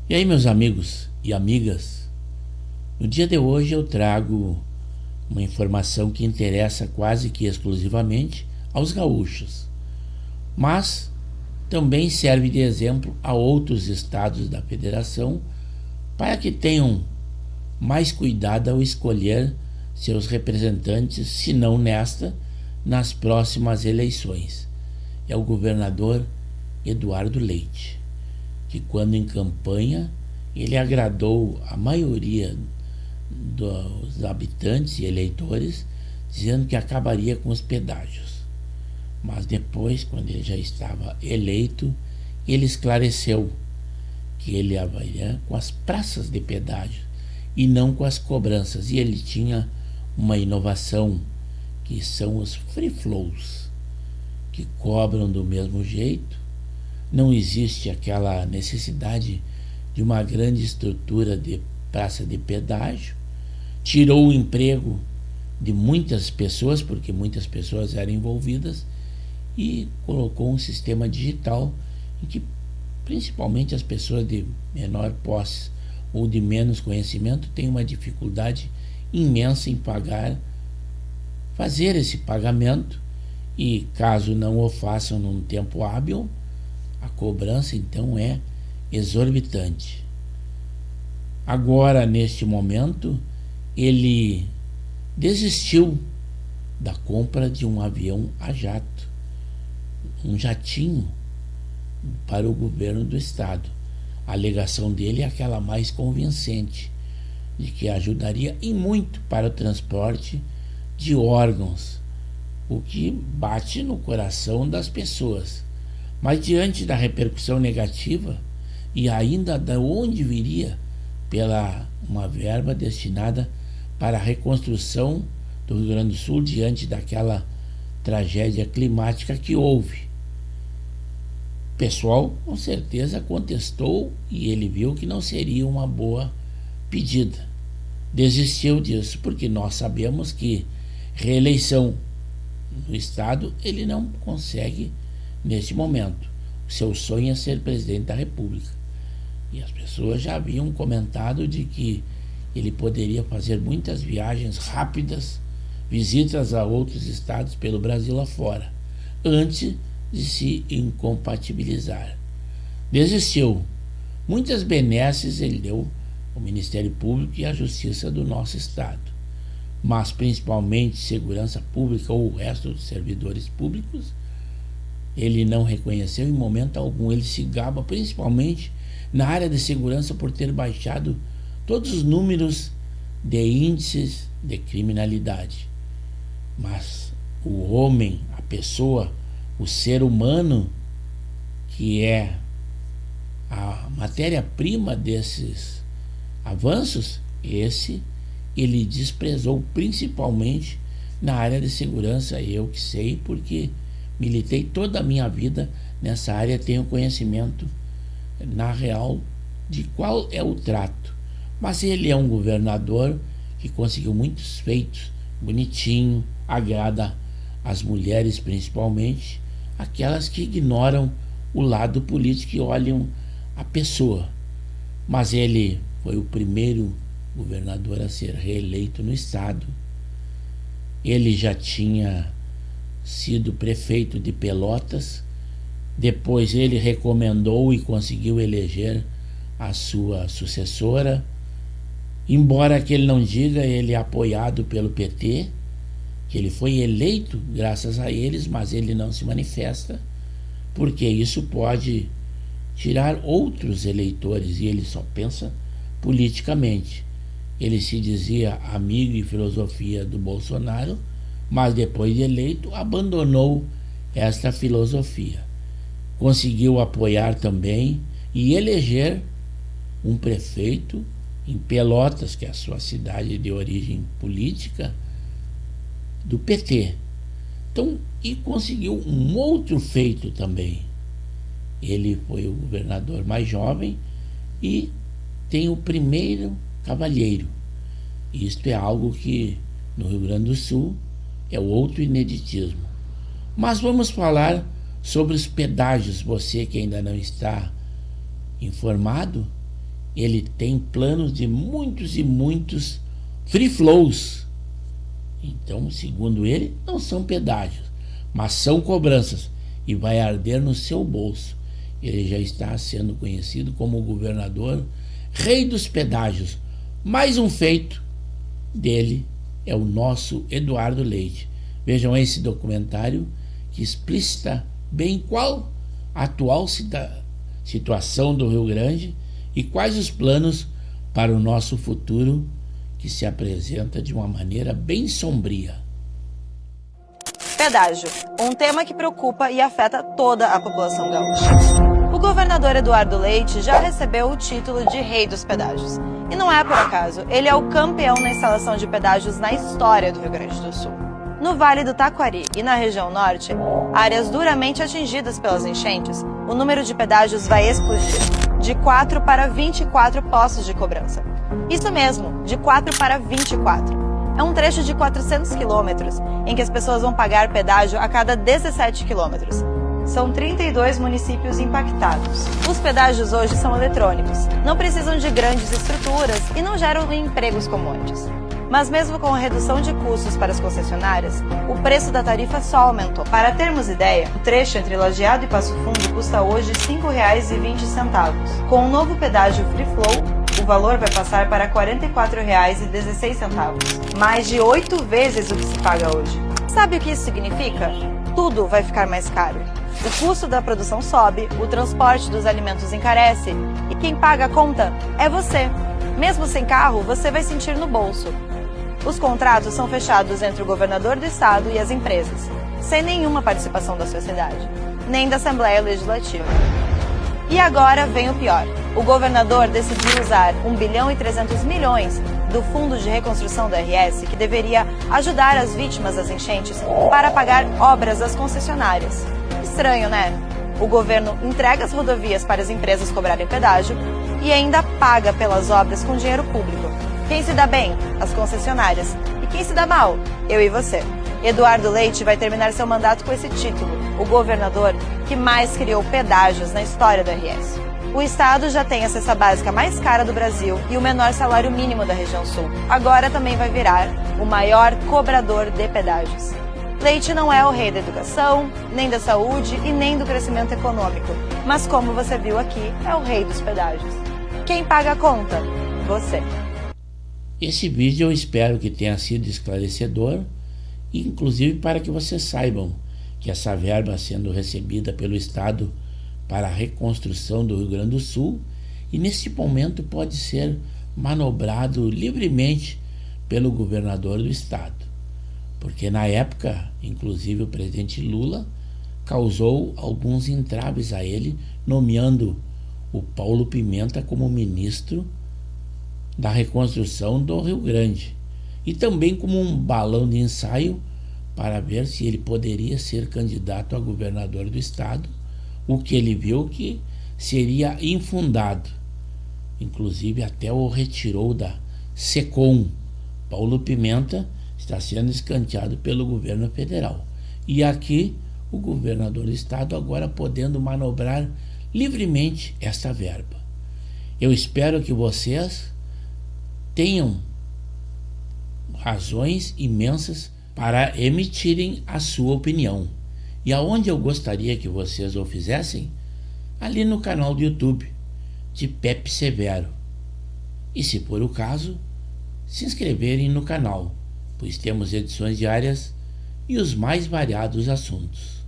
E aí, meus amigos e amigas, no dia de hoje eu trago uma informação que interessa quase que exclusivamente aos gaúchos, mas também serve de exemplo a outros estados da federação para que tenham mais cuidado ao escolher seus representantes, se não nesta, nas próximas eleições. É o governador Eduardo Leite, que quando em campanha ele agradou a maioria dos habitantes e eleitores, dizendo que acabaria com os pedágios. Mas depois, quando ele já estava eleito, ele esclareceu que ele avalia com as praças de pedágio e não com as cobranças. E ele tinha uma inovação, que são os free flows, que cobram do mesmo jeito. Não existe aquela necessidade de uma grande estrutura de praça de pedágio. Tirou o emprego de muitas pessoas, porque muitas pessoas eram envolvidas, e colocou um sistema digital em que principalmente as pessoas de menor posse ou de menos conhecimento têm uma dificuldade imensa em fazer esse pagamento, e caso não o façam num tempo hábil, a cobrança então é exorbitante. Agora, neste momento, ele desistiu da compra de um avião a jato, um jatinho, para o governo do estado. A alegação dele é aquela mais convincente, de que ajudaria em muito para o transporte de órgãos, o que bate no coração das pessoas. Mas diante da repercussão negativa, e ainda de onde viria pela uma verba destinada para a reconstrução do Rio Grande do Sul diante daquela tragédia climática que houve, o pessoal com certeza contestou e ele viu que não seria uma boa pedida. Desistiu disso, porque nós sabemos que reeleição no estado ele não consegue neste momento. O seu sonho é ser presidente da República. E as pessoas já haviam comentado de que ele poderia fazer muitas viagens rápidas, visitas a outros estados pelo Brasil afora, antes de se incompatibilizar. Desistiu. Muitas benesses ele deu ao Ministério Público e à Justiça do nosso estado, mas principalmente segurança pública ou o resto dos servidores públicos, ele não reconheceu em momento algum. Ele se gaba principalmente na área de segurança por ter baixado todos os números de índices de criminalidade. Mas o homem, a pessoa, o ser humano, que é a matéria-prima desses avanços, ele desprezou principalmente na área de segurança. Eu que sei, porque militei toda a minha vida nessa área, tenho conhecimento na real de qual é o trato. Mas ele é um governador que conseguiu muitos feitos, bonitinho, agrada as mulheres principalmente, aquelas que ignoram o lado político e olham a pessoa. Mas ele foi o primeiro governador a ser reeleito no estado. Ele já tinha sido prefeito de Pelotas, depois ele recomendou e conseguiu eleger a sua sucessora, embora que ele não diga, ele é apoiado pelo PT, que ele foi eleito graças a eles, mas ele não se manifesta, porque isso pode tirar outros eleitores, e ele só pensa politicamente. Ele se dizia amigo e filosofia do Bolsonaro, mas depois de eleito abandonou esta filosofia. Conseguiu apoiar também e eleger um prefeito em Pelotas, que é a sua cidade de origem política, do PT. Então, e conseguiu um outro feito também. Ele foi o governador mais jovem e tem o primeiro cavalheiro. Isto é algo que no Rio Grande do Sul é outro ineditismo. Mas vamos falar sobre os pedágios. Você que ainda não está informado, ele tem planos de muitos e muitos free flows. Então, segundo ele, não são pedágios, mas são cobranças e vai arder no seu bolso. Ele já está sendo conhecido como o governador rei dos pedágios. Mais um feito dele é o nosso Eduardo Leite. Vejam esse documentário que explicita bem qual a atual situação do Rio Grande e quais os planos para o nosso futuro, que se apresenta de uma maneira bem sombria. Pedágio, um tema que preocupa e afeta toda a população gaúcha. O governador Eduardo Leite já recebeu o título de rei dos pedágios. E não é por acaso, ele é o campeão na instalação de pedágios na história do Rio Grande do Sul. No Vale do Taquari e na região norte, áreas duramente atingidas pelas enchentes, o número de pedágios vai explodir, de 4 para 24 postos de cobrança. Isso mesmo, de 4 para 24. É um trecho de 400 quilômetros, em que as pessoas vão pagar pedágio a cada 17 quilômetros. São 32 municípios impactados. Os pedágios hoje são eletrônicos, não precisam de grandes estruturas e não geram empregos como antes. Mas mesmo com a redução de custos para as concessionárias, o preço da tarifa só aumentou. Para termos ideia, o trecho entre Lajeado e Passo Fundo custa hoje R$ 5,20. Com o novo pedágio Free Flow, o valor vai passar para R$ 44,16, mais de 8 vezes o que se paga hoje. Sabe o que isso significa? Tudo vai ficar mais caro. O custo da produção sobe, o transporte dos alimentos encarece e quem paga a conta é você. Mesmo sem carro, você vai sentir no bolso. Os contratos são fechados entre o governador do estado e as empresas, sem nenhuma participação da sociedade, nem da Assembleia Legislativa. E agora vem o pior. O governador decidiu usar 1,3 bilhão do Fundo de Reconstrução do RS, que deveria ajudar as vítimas das enchentes, para pagar obras das concessionárias. Estranho, né? O governo entrega as rodovias para as empresas cobrarem pedágio e ainda paga pelas obras com dinheiro público. Quem se dá bem? As concessionárias. E quem se dá mal? Eu e você. Eduardo Leite vai terminar seu mandato com esse título, o governador que mais criou pedágios na história do RS. O estado já tem a cesta básica mais cara do Brasil e o menor salário mínimo da região sul. Agora também vai virar o maior cobrador de pedágios. Leite não é o rei da educação, nem da saúde e nem do crescimento econômico. Mas como você viu aqui, é o rei dos pedágios. Quem paga a conta? Você. Esse vídeo eu espero que tenha sido esclarecedor, inclusive para que vocês saibam que essa verba sendo recebida pelo Estado para a reconstrução do Rio Grande do Sul e neste momento pode ser manobrado livremente pelo governador do Estado. Porque na época, inclusive o presidente Lula causou alguns entraves a ele, nomeando o Paulo Pimenta como ministro da reconstrução do Rio Grande e também como um balão de ensaio para ver se ele poderia ser candidato a governador do estado, o que ele viu que seria infundado. Inclusive até o retirou da SECOM. Paulo Pimenta está sendo escanteado pelo governo federal. E aqui o governador do estado agora podendo manobrar livremente essa verba. Eu espero que vocês tenham razões imensas para emitirem a sua opinião. E aonde eu gostaria que vocês o fizessem? Ali no canal do YouTube de Pepe Severo. E se for o caso, se inscreverem no canal, pois temos edições diárias e os mais variados assuntos.